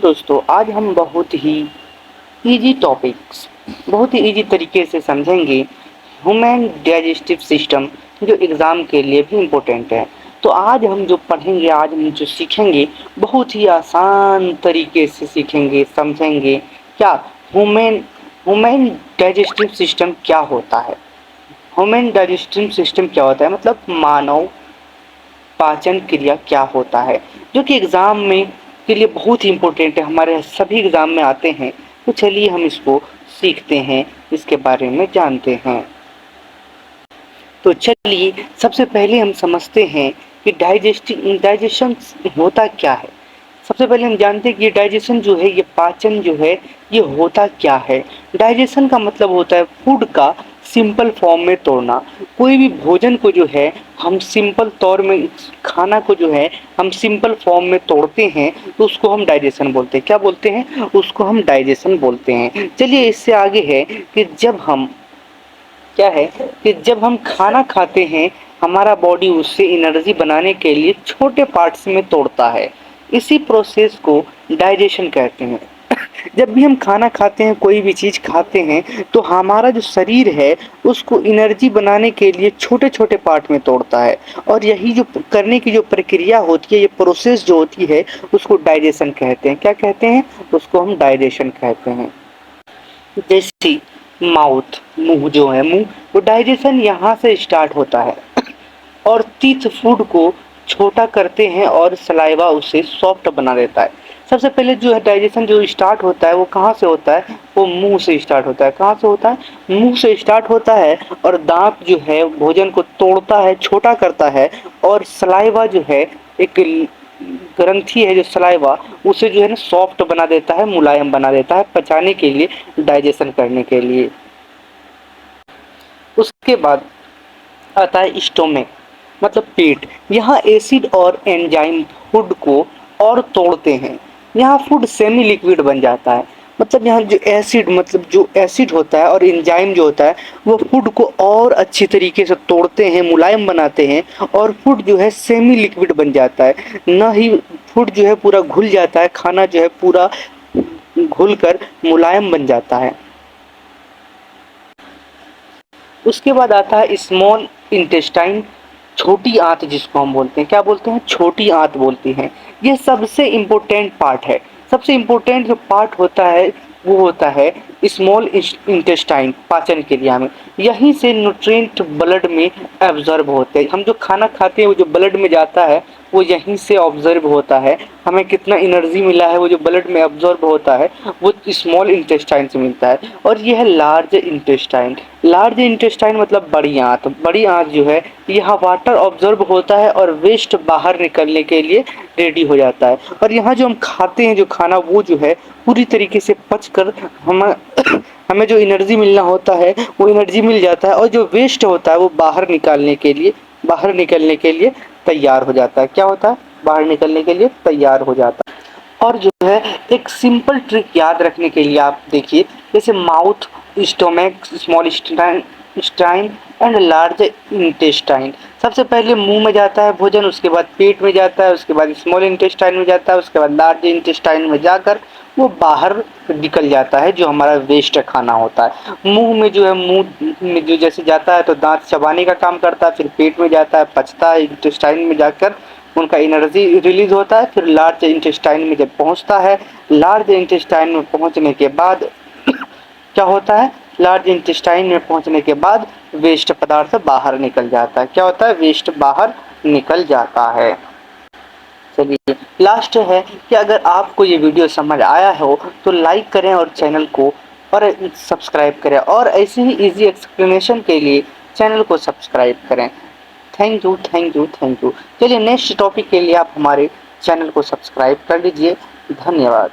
दोस्तों, आज हम बहुत ही इजी टॉपिक्स बहुत ही इजी तरीके से समझेंगे ह्यूमन डाइजेस्टिव सिस्टम, जो एग्ज़ाम के लिए भी इम्पोर्टेंट है। तो आज हम जो पढ़ेंगे, आज हम जो सीखेंगे, बहुत ही आसान तरीके से सीखेंगे, समझेंगे। क्या ह्यूमन ह्यूमन डाइजेस्टिव सिस्टम क्या होता है। ह्यूमन डाइजेस्टिव सिस्टम क्या होता है मतलब मानव पाचन क्रिया क्या होता है, जो कि एग्ज़ाम में के लिए बहुत ही इम्पोर्टेंट है, हमारे सभी एग्ज़ाम में आते हैं। तो चलिए हम इसको सीखते हैं, इसके बारे में जानते हैं। तो चलिए सबसे पहले हम समझते हैं कि डाइजेशन होता क्या है। सबसे पहले हम जानते हैं कि डाइजेशन जो है, ये पाचन जो है, ये होता क्या है। डाइजेशन का मतलब होता है फूड का सिंपल फॉर्म में तोड़ना। कोई भी भोजन को जो है हम सिंपल तौर में, खाना को जो है हम सिंपल फॉर्म में तोड़ते हैं, तो उसको हम डाइजेशन बोलते हैं। क्या बोलते हैं? उसको हम डाइजेशन बोलते हैं। चलिए इससे आगे है कि जब हम खाना खाते हैं, हमारा बॉडी उससे एनर्जी बनाने के लिए छोटे पार्ट्स में तोड़ता है। इसी प्रोसेस को डाइजेशन कहते हैं। जब भी हम खाना खाते हैं, कोई भी चीज़ खाते हैं, तो हमारा जो शरीर है उसको एनर्जी बनाने के लिए छोटे छोटे पार्ट में तोड़ता है। और यही जो करने की जो प्रक्रिया होती है, ये प्रोसेस जो होती है, उसको डाइजेशन कहते हैं। क्या कहते हैं? उसको हम डाइजेशन कहते हैं। जैसे माउथ, मुंह जो है, मुंह, वो डाइजेशन यहाँ से स्टार्ट होता है और तीत फूड को छोटा करते हैं और सलाइवा उसे सॉफ्ट बना देता है। सबसे पहले जो है डाइजेशन जो स्टार्ट होता है, वो कहाँ से होता है? वो मुंह से स्टार्ट होता है। कहाँ से होता है? मुंह से स्टार्ट होता है। और दांत जो है भोजन को तोड़ता है, छोटा करता है, और सलाइवा जो है, एक ग्रंथि है जो सलाइवा, उसे जो है ना सॉफ्ट बना देता है, मुलायम बना देता है, पचाने के लिए, डाइजेशन करने के लिए। उसके बाद आता है स्टोमक, मतलब पेट। यहाँ एसिड और एंजाइम फूड को और तोड़ते हैं। यहाँ फूड सेमी लिक्विड बन जाता है। मतलब यहाँ जो एसिड होता है और एंजाइम जो होता है, वो फूड को और अच्छी तरीके से तोड़ते हैं, मुलायम बनाते हैं, और फूड जो है सेमी लिक्विड बन जाता है। न ही फूड जो है पूरा घुल जाता है, खाना जो है पूरा घुल कर मुलायम बन जाता है। उसके बाद आता है स्मॉल इंटेस्टाइन, छोटी आंत जिसको हम बोलते हैं। क्या बोलते हैं? छोटी आंत बोलती हैं। ये सबसे इम्पोर्टेंट पार्ट है। सबसे इम्पोर्टेंट जो पार्ट होता है, वो होता है स्मॉल इंटेस्टाइन, पाचन क्रिया में। यहीं से न्यूट्रिएंट ब्लड में एब्जॉर्ब होते हैं। हम जो खाना खाते हैं, वो जो ब्लड में जाता है, वो यहीं से ऑब्जर्व होता है। हमें कितना एनर्जी मिला है, वो जो ब्लड में ऑब्जर्व होता है, वो स्मॉल इंटेस्टाइन से मिलता है। और ये है लार्ज इंटेस्टाइन। लार्ज इंटेस्टाइन मतलब बड़ी आंत। बड़ी आंत जो है, यहाँ वाटर ऑब्जर्व होता है और वेस्ट बाहर निकलने के लिए रेडी हो जाता है। और यहाँ जो हम खाते हैं, जो खाना, वो जो है पूरी तरीके से पचकर हमें जो एनर्जी मिलना होता है, वो एनर्जी मिल जाता है। और जो वेस्ट होता है, वो बाहर निकलने के लिए तैयार हो जाता है। क्या होता है? बाहर निकलने के लिए तैयार हो जाता है। और जो है एक सिंपल ट्रिक याद रखने के लिए आप देखिए, जैसे mouth, stomach, small intestine and large intestine. सबसे पहले मुंह में जाता है भोजन, उसके बाद पेट में जाता है, उसके बाद स्मॉल इंटेस्टाइन में जाता है, उसके बाद लार्ज इंटेस्टाइन में जाकर वो बाहर निकल जाता है, जो हमारा वेस्ट खाना होता है। मुंह में जो है, मुंह में जो जैसे जाता है तो दांत चबाने का काम करता है, फिर पेट में जाता है, पचता है, इंटेस्टाइन में जाकर उनका एनर्जी रिलीज होता है, फिर लार्ज इंटेस्टाइन में जब पहुंचता है, लार्ज इंटेस्टाइन में पहुंचने के बाद क्या होता है? लार्ज इंटेस्टाइन में पहुंचने के बाद वेस्ट पदार्थ बाहर निकल जाता है। क्या होता है? वेस्ट बाहर निकल जाता है। चलिए लास्ट है कि अगर आपको ये वीडियो समझ आया हो तो लाइक करें और चैनल को और सब्सक्राइब करें, और ऐसे ही इजी एक्सप्लेनेशन के लिए चैनल को सब्सक्राइब करें। Thank you, thank you, thank you. चलिए नेक्स्ट टॉपिक के लिए आप हमारे चैनल को सब्सक्राइब कर लीजिए। धन्यवाद।